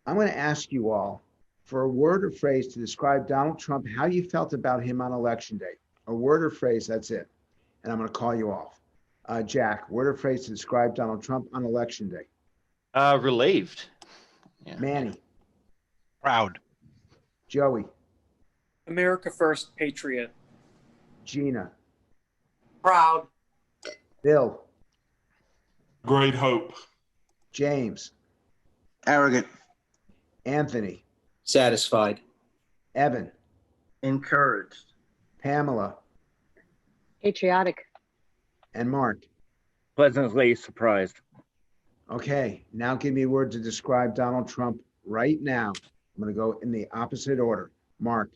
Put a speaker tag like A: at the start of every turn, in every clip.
A: I'm going to ask you all for a word or phrase to describe Donald Trump, how you felt about him on election day. A word or phrase, that's it. And I'm going to call you off. Jack, word or phrase to describe Donald Trump on election day.
B: Relieved.
A: Yeah. Manny.
C: Proud.
A: Joey.
D: America First Patriot.
A: Gina.
E: Proud.
A: Bill.
F: Great hope.
A: James.
G: Arrogant.
A: Anthony.
H: Satisfied.
A: Evan.
I: Encouraged.
A: Pamela.
J: Patriotic.
A: And Mark.
K: Pleasantly surprised.
A: Okay, now give me a word to describe Donald Trump right now. I'm going to go in the opposite order. Mark.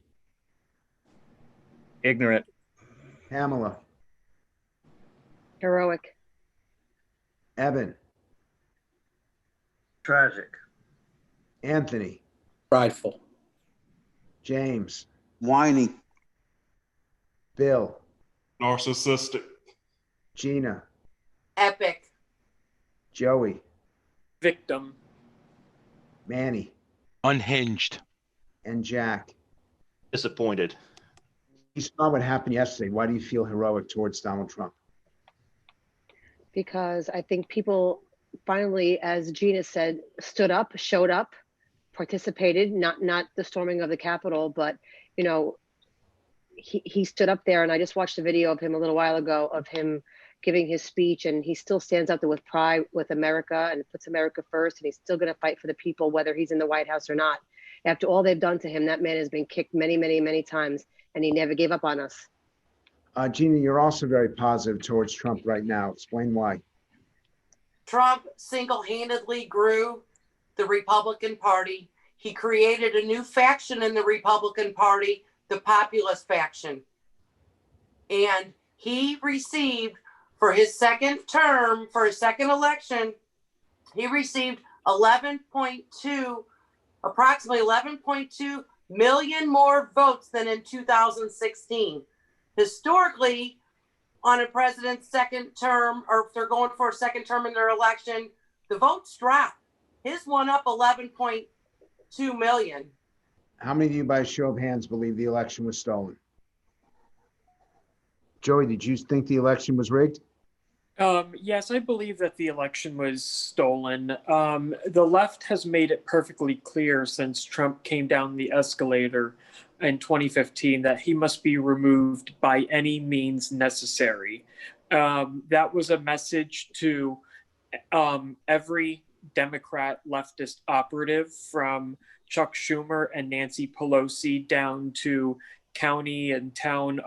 K: Ignorant.
A: Pamela.
J: Heroic.
A: Evan.
I: Tragic.
A: Anthony.
H: Prideful.
A: James.
G: Whiny.
A: Bill.
F: Narcissistic.
A: Gina.
E: Epic.
A: Joey.
D: Victim.
A: Manny.
C: Unhinged.
A: And Jack.
B: Disappointed.
A: You saw what happened yesterday. Why do you feel heroic towards Donald Trump?
J: Because I think people finally, as Gina said, stood up, showed up, participated, not the storming of the Capitol, but, you know, he stood up there, and I just watched a video of him a little while ago of him giving his speech, and he still stands out there with pride with America and puts America first, and he's still going to fight for the people, whether he's in the White House or not. After all they've done to him, that man has been kicked many, many, many times, and he never gave up on us.
A: Gina, you're also very positive towards Trump right now. Explain why.
E: Trump single-handedly grew the Republican Party. He created a new faction in the Republican Party, the populist faction. And he received, for his second term, for his second election, he received approximately 11.2 million more votes than in 2016. Historically, on a president's second term, or if they're going for a second term in their election, the votes drop. His went up 11.2 million.
A: How many of you, by a show of hands, believe the election was stolen? Joey, did you think the election was rigged?
D: Yes, I believe that the election was stolen. The left has made it perfectly clear since Trump came down the escalator in 2015 that he must be removed by any means necessary. That was a message to every Democrat leftist operative, from Chuck Schumer and Nancy Pelosi down to county and town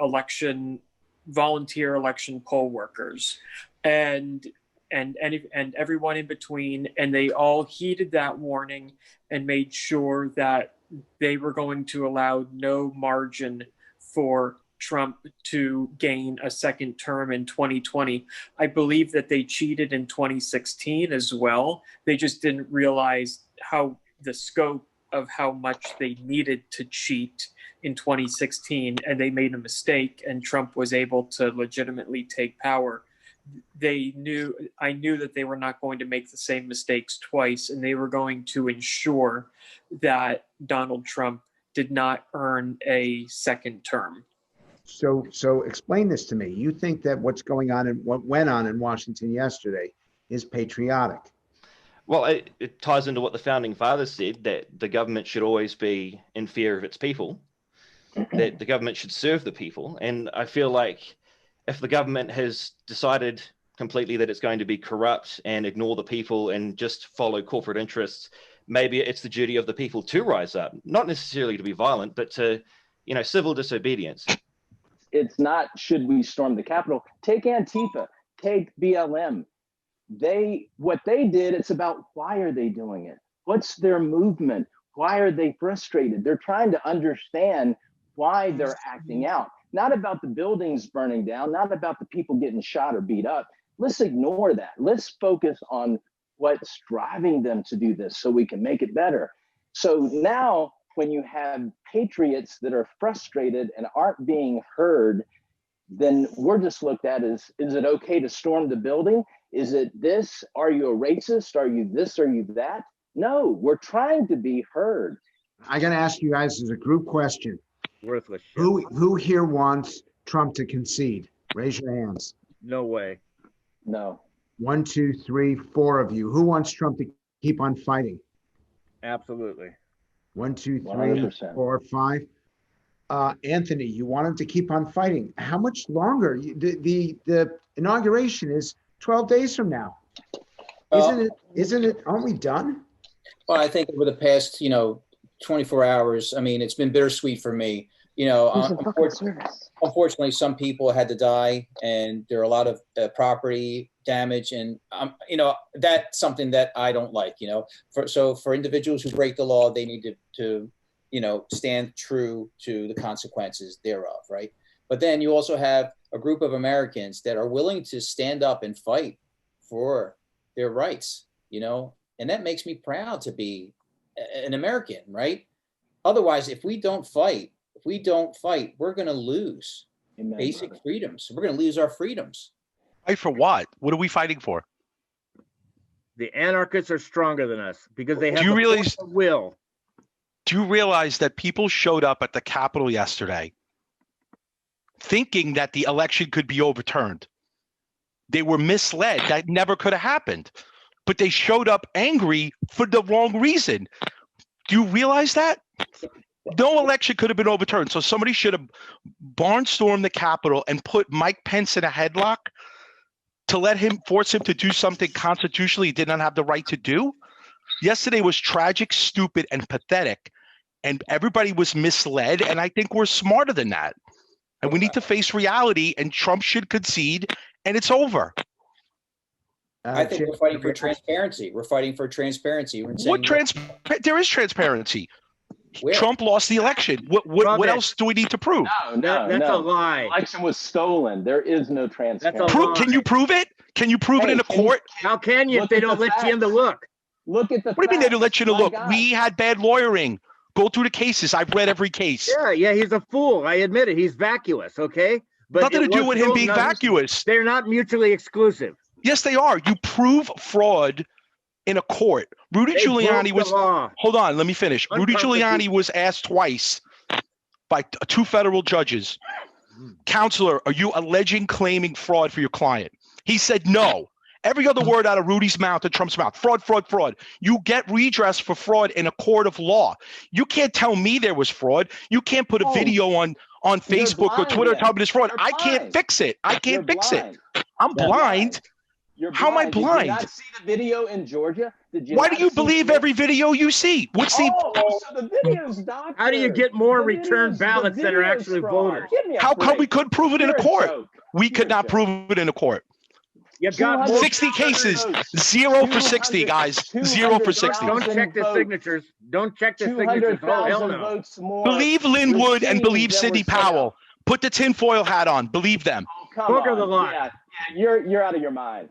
D: volunteer election poll workers, and everyone in between. And they all heeded that warning and made sure that they were going to allow no margin for Trump to gain a second term in 2020. I believe that they cheated in 2016 as well. They just didn't realize the scope of how much they needed to cheat in 2016, and they made a mistake, and Trump was able to legitimately take power. I knew that they were not going to make the same mistakes twice, and they were going to ensure that Donald Trump did not earn a second term.
A: So explain this to me. You think that what's going on and what went on in Washington yesterday is patriotic?
B: Well, it ties into what the founding fathers said, that the government should always be in fear of its people, that the government should serve the people. And I feel like if the government has decided completely that it's going to be corrupt and ignore the people and just follow corporate interests, maybe it's the duty of the people to rise up, not necessarily to be violent, but to, civil disobedience.
I: It's not, should we storm the Capitol? Take Antifa, take BLM. What they did, it's about why are they doing it? What's their movement? Why are they frustrated? They're trying to understand why they're acting out. Not about the buildings burning down, not about the people getting shot or beat up. Let's ignore that. Let's focus on what's driving them to do this so we can make it better. So now when you have patriots that are frustrated and aren't being heard, then we're just looked at as, is it okay to storm the building? Is it this? Are you a racist? Are you this? Are you that? No, we're trying to be heard.
A: I got to ask you guys as a group question.
K: Worthless shit.
A: Who here wants Trump to concede? Raise your hands.
K: No way.
I: No.
A: 1, 2, 3, 4 of you. Who wants Trump to keep on fighting?
K: Absolutely.
A: 1, 2, 3,
I: 100%.
A: 4, 5. Anthony, you want him to keep on fighting. How much longer? The inauguration is 12 days from now. Isn't it? Aren't we done?
H: Well, I think over the past, 24 hours, I mean, it's been bittersweet for me. Unfortunately, some people had to die, and there are a lot of property damage, and that's something that I don't like. For individuals who break the law, they need to stand true to the consequences thereof, right? But then you also have a group of Americans that are willing to stand up and fight for their rights, and that makes me proud to be an American, right? Otherwise, if we don't fight, we're going to lose basic freedoms. We're going to lose our freedoms.
C: Fight for what? What are we fighting for?
K: The anarchists are stronger than us because they have
C: Do you
K: the
C: realize-
K: force of will.
C: Do you realize that people showed up at the Capitol yesterday thinking that the election could be overturned? They were misled. That never could have happened. But they showed up angry for the wrong reason. Do you realize that? No election could have been overturned. So somebody should have barnstormed the Capitol and put Mike Pence in a headlock to force him to do something constitutionally he did not have the right to do. Yesterday was tragic, stupid, and pathetic. And everybody was misled. And I think we're smarter than that. And we need to face reality, and Trump should concede, and it's over.
H: I think we're fighting for transparency. We're fighting for transparency.
C: There is transparency.
H: Where?
C: Trump lost the election. What else do we need to prove?
H: No,
K: That's a lie.
I: The election was stolen. There is no transparency.
K: That's a lie.
C: Can you prove it? Can you prove it in a court?
K: How can you if they don't let you in to look?
I: Look at the
C: What do you mean they don't let you in to
I: My
C: look?
I: God.
C: We had bad lawyering. Go through the cases. I've read every case.
K: Yeah, he's a fool. I admit it. He's vacuous, okay? But
C: Nothing to do with him being vacuous.
K: They're not mutually exclusive.
C: Yes, they are. You prove fraud in a court. Rudy Giuliani was. Hold on, let me finish. Rudy Giuliani was asked twice by 2 federal judges, "Counselor, are you alleging claiming fraud for your client?" He said no. Every other word out of Rudy's mouth and Trump's mouth: fraud, fraud, fraud. You get redress for fraud in a court of law. You can't tell me there was fraud. You can't put a video on Facebook or Twitter talking about this fraud. I can't fix it. I can't fix it. I'm blind. How am I blind?
I: Did you not see the video in Georgia?
C: Why do you believe every video you see? What's the?
I: So the videos, doctor.
K: How do you get more return ballots that are actually voters?
C: How come we couldn't prove it in a court? We could not prove it in a court.
K: You got
C: 60 cases, 0 for 60, guys. 0 for 60.
K: Don't check the signatures. Don't check the signatures. Oh, hell no.
I: Votes more
C: Believe Linwood and believe
I: than
C: Sidney
I: were set up.
C: Powell. Put the tinfoil hat on. Believe them.
I: Oh, come
K: Booger
I: on.
K: the lot.
I: Yeah, you're out of your mind.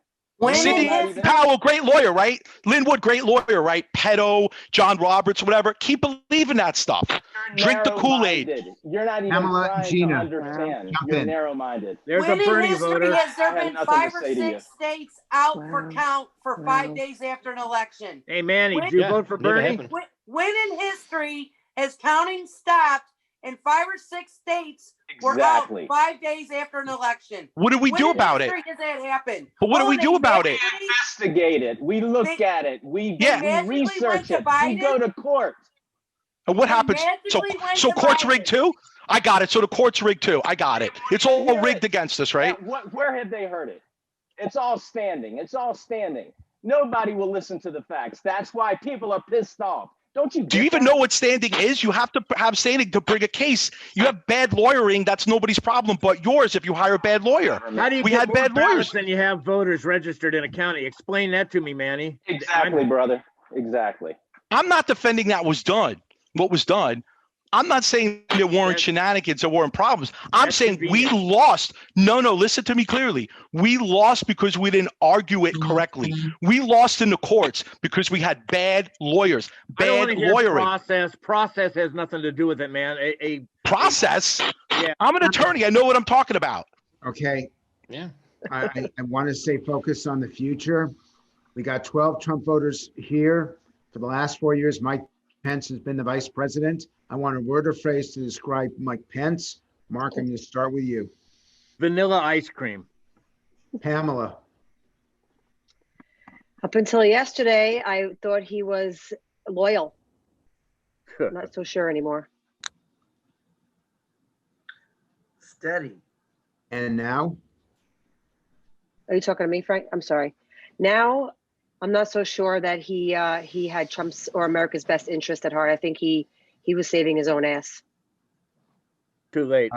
C: Sidney Powell, great lawyer, right? Linwood, great lawyer, right? Pedo, John Roberts, whatever. Keep believing that stuff. Drink the Kool-Aid.
I: You're not even
A: Pamela,
I: trying
A: Gina,
I: to understand.
A: jump
I: You're
A: in.
I: narrow-minded.
K: There's a
E: When in
K: Bernie
E: history
K: voter.
E: has there
I: I have
E: been
I: nothing
E: 5
I: to
E: or
I: say to
E: 6 states out for count for 5 days after an election?
K: Hey, Manny,
E: When-
K: did you
B: Yeah,
K: vote for
B: never
K: Bernie?
B: happened.
E: When in history has counting stopped and 5 or 6 states were
I: Exactly.
E: out 5 days after an election?
C: What do we
E: When
C: do
E: in
C: about it?
E: history has that happened?
C: But what do we
E: they
C: do about it?
E: magically-
I: Investigate it. We look
E: They-
I: at it. We
E: magically went
I: research
E: to
I: it. We
E: Biden?
I: go to court.
C: And what
E: They
C: happens? So
E: magically went
C: so
E: to
C: court's
E: Biden.
C: rigged too? I got it. So the court's rigged too. I got it. It's all rigged against us, right?
I: Yeah, where have they heard it? It's all standing. It's all standing. Nobody will listen to the facts. That's why people are pissed off. Don't you?
C: Do you even know what standing is? You have to have standing to bring a case. You have bad lawyering. That's nobody's problem but yours if you hire a bad lawyer.
K: How do you
C: We
K: get
C: had
K: more
C: bad
K: ballots
C: lawyers.
K: than you have voters registered in a county? Explain that to me, Manny.
I: Exactly, brother. Exactly.
C: I'm not defending what was done. I'm not saying there weren't shenanigans, there weren't problems. I'm saying we lost. No, listen to me clearly. We lost because we didn't argue it correctly. We lost in the courts because we had bad lawyers,
K: I don't
C: bad
K: wanna hear
C: lawyering.
K: Process has nothing to do with it, man.
C: Process?
K: Yeah.
C: I'm an attorney. I know what I'm talking about.
A: Okay.
B: Yeah.
A: I want to stay focused on the future. We got 12 Trump voters here. For the last 4 years, Mike Pence has been the vice president. I want a word or phrase to describe Mike Pence. Mark, I'm going to start with you.
K: Vanilla ice cream.
A: Pamela.
J: Up until yesterday, I thought he was loyal. Not so sure anymore.
L: Steady.
A: And now?
J: Are you talking to me, Frank? I'm sorry. Now, I'm not so sure that he had Trump's or America's best interest at heart. I think he was saving his own ass.
K: Too late.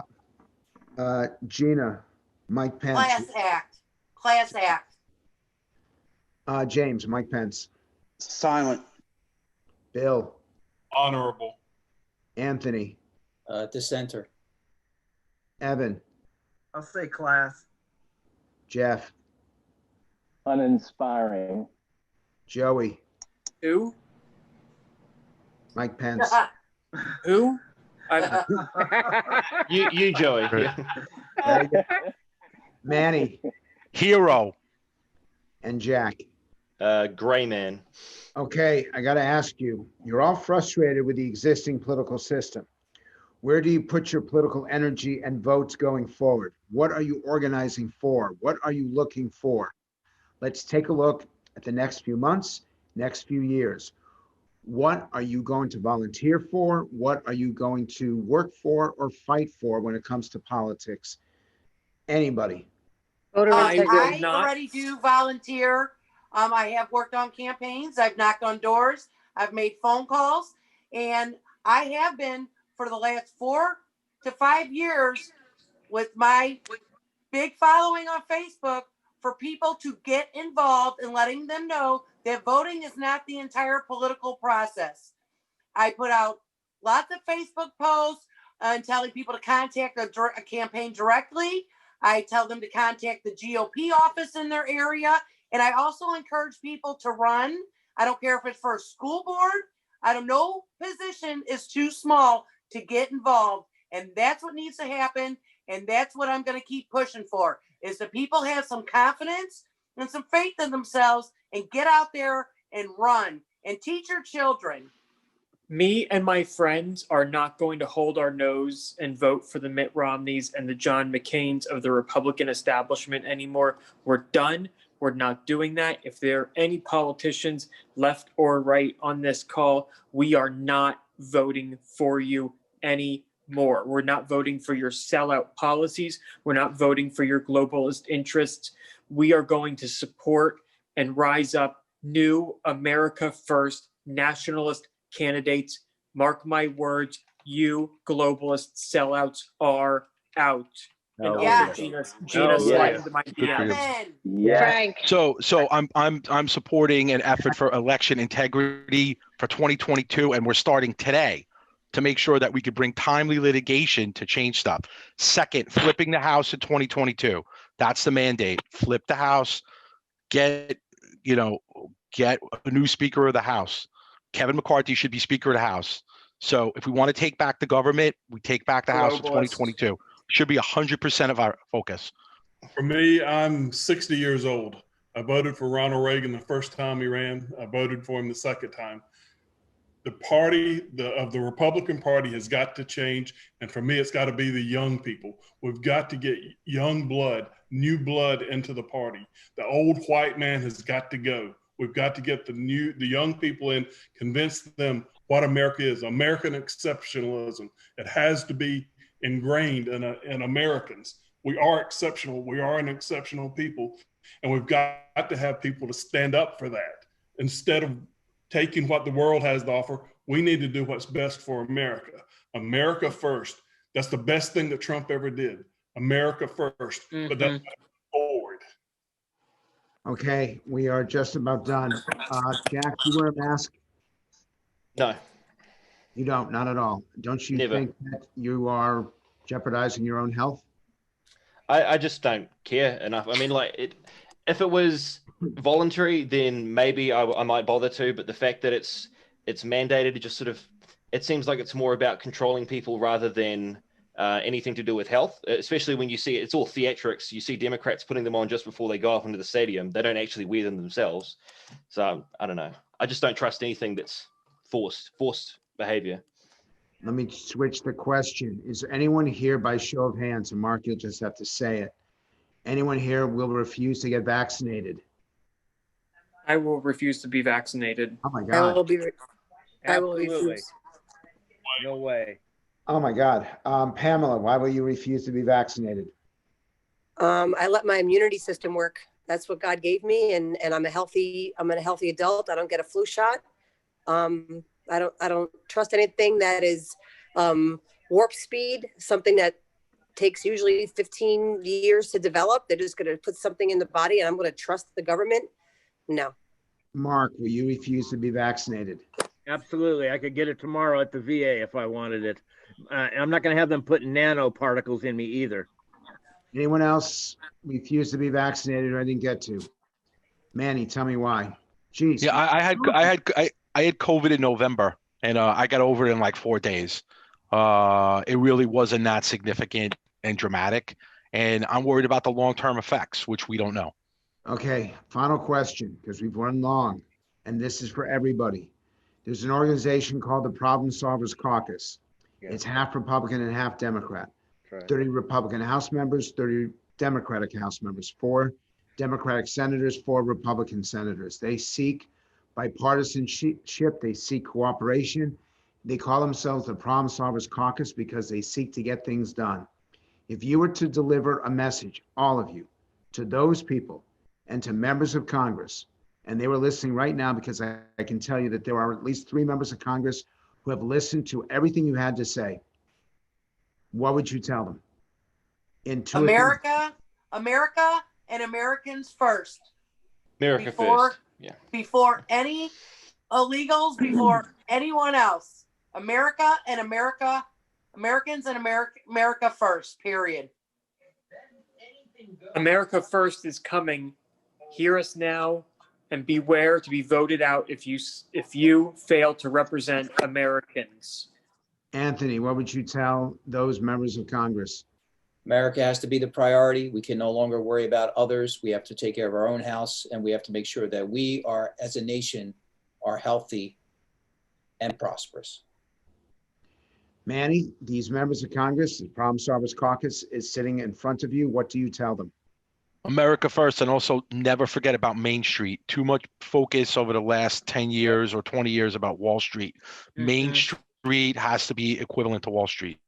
A: Gina, Mike Pence.
E: Class act. Class act.
A: James, Mike Pence.
G: Silent.
A: Bill.
F: Honorable.
A: Anthony.
H: Dissenter.
A: Evan.
L: I'll say class.
A: Jeff.
I: Uninspiring.
A: Joey.
D: Who?
A: Mike Pence.
D: Who?
B: You, Joey.
A: There you go. Manny
C: Hero.
A: and Jack.
B: Gray man.
A: Okay, I got to ask you, you're all frustrated with the existing political system. Where do you put your political energy and votes going forward? What are you organizing for? What are you looking for? Let's take a look at the next few months, next few years. What are you going to volunteer for? What are you going to work for or fight for when it comes to politics? Anybody?
J: Voter integrity.
E: I already do volunteer. I have worked on campaigns. I've knocked on doors. I've made phone calls. And I have been for the last 4 to 5 years with my big following on Facebook for people to get involved and letting them know that voting is not the entire political process. I put out lots of Facebook posts and telling people to contact a campaign directly. I tell them to contact the GOP office in their area. And I also encourage people to run. I don't care if it's for a school board. I don't know, position is too small to get involved. And that's what needs to happen. And that's what I'm going to keep pushing for, is that people have some confidence and some faith in themselves and get out there and run and teach your children.
D: Me and my friends are not going to hold our nose and vote for the Mitt Romneys and the John McCains of the Republican establishment anymore. We're done. We're not doing that. If there are any politicians left or right on this call, we are not voting for you anymore. We're not voting for your sellout policies. We're not voting for your globalist interests. We are going to support and rise up new America First nationalist candidates. Mark my words, you globalist sellouts are out. And
E: Yeah.
D: Gina
K: Oh,
D: slide
K: yeah.
D: into my
C: Good for you.
D: DMs.
E: Amen.
I: Yeah.
J: Frank.
C: So I'm supporting an effort for election integrity for 2022, and we're starting today to make sure that we could bring timely litigation to change stuff. Second, flipping the House in 2022. That's the mandate. Flip the House, get a new Speaker of the House. Kevin McCarthy should be Speaker of the House. So if we want to take back the government, we take back the House in 2022. Should be 100% of our focus.
F: For me, I'm 60 years old. I voted for Ronald Reagan the first time he ran. I voted for him the second time. The party of the Republican Party has got to change. And for me, it's got to be the young people. We've got to get young blood, new blood into the party. The old white man has got to go. We've got to get the young people in, convince them what America is, American exceptionalism. It has to be ingrained in Americans. We are exceptional. We are an exceptional people. And we've got to have people to stand up for that. Instead of taking what the world has to offer, we need to do what's best for America. America first. That's the best thing that Trump ever did. America first.
D: Mm-hmm.
F: But that's forward.
A: Okay, we are just about done. Jack, do you wear a mask?
B: No.
A: You don't, not at all. Don't you
B: Never.
A: think that you are jeopardizing your own health?
B: I just don't care enough. I mean, if it was voluntary, then maybe I might bother to. But the fact that it's mandated, it seems like it's more about controlling people rather than anything to do with health. Especially when you see it's all theatrics. You see Democrats putting them on just before they go off into the stadium. They don't actually wear them themselves. So I don't know. I just don't trust anything that's forced behavior.
A: Let me switch the question. Is there anyone here by show of hands, and Mark, you'll just have to say it. Anyone here will refuse to get vaccinated?
D: I will refuse to be vaccinated.
A: Oh my
J: I will
A: God.
J: be. I will
K: Absolutely.
J: refuse.
K: No way.
A: Oh my God. Pamela, why will you refuse to be vaccinated?
J: I let my immunity system work. That's what God gave me, and I'm a healthy adult. I don't get a flu shot. I don't trust anything that is warp speed, something that takes usually 15 years to develop. They're just going to put something in the body, and I'm going to trust the government. No.
A: Mark, will you refuse to be vaccinated?
K: Absolutely. I could get it tomorrow at the VA if I wanted it. I'm not going to have them put nanoparticles in me either.
A: Anyone else refuse to be vaccinated or I didn't get to? Manny, tell me why. Jeez.
C: Yeah, I had COVID in November, and I got over it in like 4 days. It really wasn't that significant and dramatic, and I'm worried about the long-term effects, which we don't know.
A: Okay, final question, because we've run long, and this is for everybody. There's an organization called the Problem Solvers Caucus.
K: Yeah.
A: It's half Republican and half Democrat.
K: Right.
A: 30 Republican House members, 30 Democratic House members, 4 Democratic senators, 4 Republican senators. They seek bipartisanship, they seek cooperation. They call themselves the Problem Solvers Caucus because they seek to get things done. If you were to deliver a message, all of you, to those people and to members of Congress, and they were listening right now because I can tell you that there are at least 3 members of Congress who have listened to everything you had to say, what would you tell them? In two
E: America, and Americans first.
B: America
E: Before-
B: first. Yeah.
E: Before any illegals, before anyone else. America and Americans and America first, period.
D: America first is coming. Hear us now and beware to be voted out if you fail to represent Americans.
A: Anthony, what would you tell those members of Congress?
H: America has to be the priority. We can no longer worry about others. We have to take care of our own house, and we have to make sure that we are, as a nation, are healthy and prosperous.
A: Manny, these members of Congress, the Problem Solvers Caucus is sitting in front of you. What do you tell them?
C: America first, and also never forget about Main Street. Too much focus over the last 10 years or 20 years about Wall Street. Main Street has to be equivalent to Wall Street.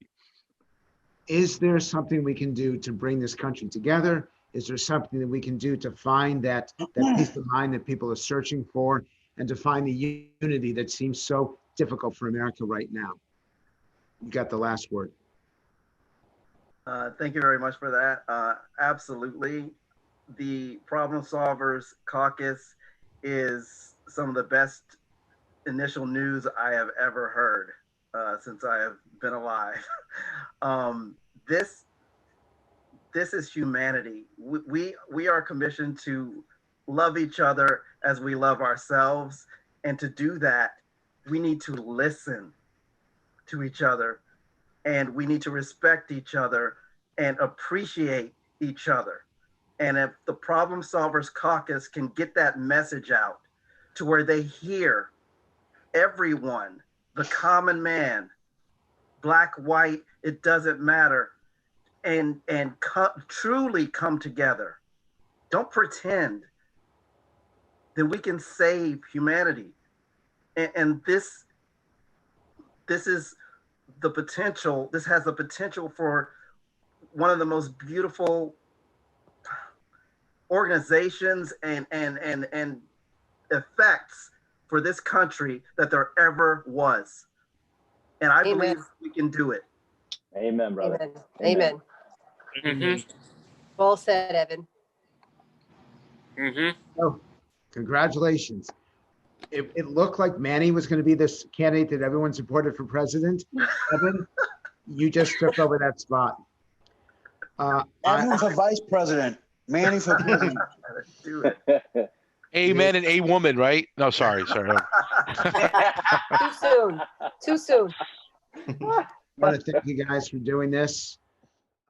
A: Is there something we can do to bring this country together? Is there something that we can do to find that peace of mind that people are searching for and to find the unity that seems so difficult for America right now? You got the last word.
L: Thank you very much for that. Absolutely. The Problem Solvers Caucus is some of the best initial news I have ever heard since I have been alive. This is humanity. We are commissioned to love each other as we love ourselves. And to do that, we need to listen to each other, and we need to respect each other and appreciate each other. And if the Problem Solvers Caucus can get that message out to where they hear everyone, the common man, black, white, it doesn't matter, and truly come together. Don't pretend that we can save humanity. And this is the potential. This has the potential for one of the most beautiful organizations and effects for this country that there ever was. And I believe we can do it.
I: Amen, brother.
J: Amen. Well said, Evan.
A: Oh, congratulations. It looked like Manny was going to be this candidate that everyone supported for president. Evan, you just took over that spot.
G: Evan for vice president. Manny for president.
L: Do it.
C: A man and a woman, right? No, sorry.
J: Too soon.
A: I want to thank you guys for doing this.